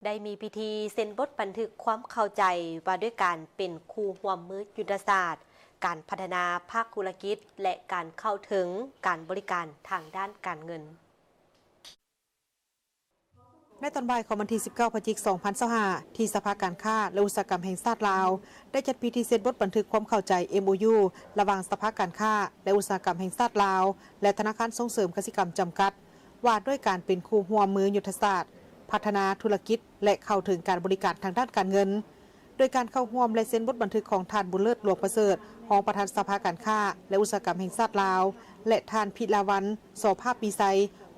ได้มีพิธีเซ็นบทบันทึกความเข้าใจว่าด้วยการเป็นครูร่วมมือยุทธศาสตร์การพัฒนาภาคธุรกิจและการเข้าถึงการบริการทางด้านการเงินในตอนบ่ายของวันที่ 19 พฤศจิกายน 2025 ที่สภาการค้าและอุตสาหกรรมแห่งชาติลาวได้จัดพิธีเซ็นบทบันทึกความเข้าใจ MOU ระหว่างสภาการค้าและอุตสาหกรรมแห่งชาติลาวและธนาคารส่งเสริมกสิกรรมจำกัดว่าด้วยการเป็นคู่ร่วมมือยุทธศาสตร์พัฒนาธุรกิจและเข้าถึงการบริการทางด้านการเงินโดยการเข้าร่วมและเซ็นบทบันทึกของท่านบุญเลิศหลวงประเสริฐรองประธานสภาการค้าและอุตสาหกรรมแห่งชาติลาวและท่านพิลาวันโสภาพปีไซ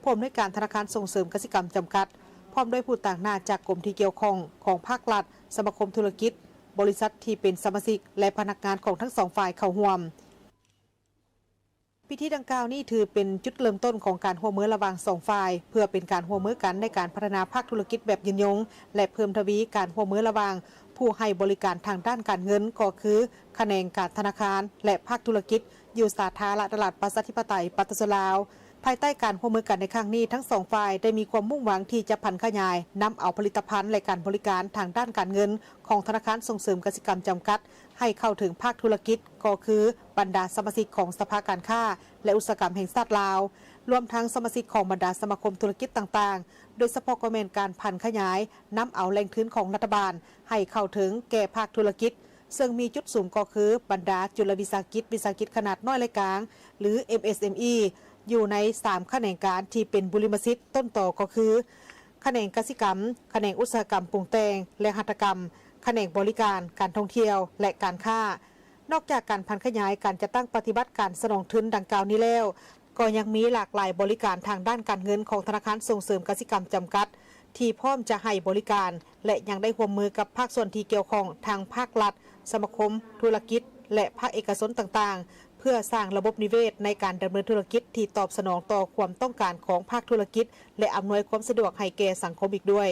ผู้อำนวยการธนาคารส่งเสริมกสิกรรมจำกัดพร้อมด้วยผู้ต่างหน้าจากกรมที่เกี่ยวข้องของภาครัฐสมาคมธุรกิจบริษัทที่เป็นสมาชิกและพนักงานของทั้งสองฝ่ายเข้าร่วมพิธีดังกล่าวนี้ถือเป็นจุดเริ่มต้นของการร่วมมือระหว่างสองฝ่ายเพื่อเป็นการร่วมมือกันในการพัฒนาภาคธุรกิจแบบยืนยงและเพิ่มทวีการร่วมมือระหว่างผู้ให้บริการทางด้านการเงินก็คือแขนงการธนาคารและภาคธุรกิจอยู่สาธารณตลาดประชาธิปไตยปัตตานีลาวภายใต้การร่วมมือกันในครั้งนี้ทั้งสองฝ่ายได้มีความมุ่งหวังที่จะพัฒนาขยายนำเอาผลิตภัณฑ์และการบริการทางด้านการเงินของธนาคารส่งเสริมกสิกรรมจำกัดให้เข้าถึงภาคธุรกิจก็คือบรรดาสมาชิกของสภาการค้าและอุตสาหกรรมแห่งชาติลาวรวมทั้งสมาชิกของบรรดาสมาคมธุรกิจต่างๆโดยเฉพาะก็เป็นการพัฒนาขยายนำเอาแหล่งทุนของรัฐบาลให้เข้าถึงแก่ภาคธุรกิจซึ่งมีจุดสูงก็คือบรรดาจุลวิสาหกิจขนาดน้อยและกลางหรือ MSMEอยู่ใน3แขนงการที่เป็นบุริมสิทธิ์ต้นต่อก็คือแขนงกสิกรรมแขนงอุตสาหกรรมปรุงแต่งและหัตถกรรมแขนงบริการการท่องเที่ยวและการค้านอกจากการพัฒนาขยายการจะตั้งปฏิบัติการสนองทุนดังกล่าวนี้แล้วก็ยังมีหลากหลายบริการทางด้านการเงินของธนาคารส่งเสริมกสิกรรมจำกัดที่พร้อมจะให้บริการและยังได้ร่วมมือกับภาคส่วนที่เกี่ยวข้องทางภาครัฐสมาคมธุรกิจและภาคเอกชนต่างๆเพื่อสร้างระบบนิเวศในการดำเนินธุรกิจที่ตอบสนองต่อความต้องการของภาคธุรกิจและอำนวยความสะดวกให้แก่สังคมอีกด้วย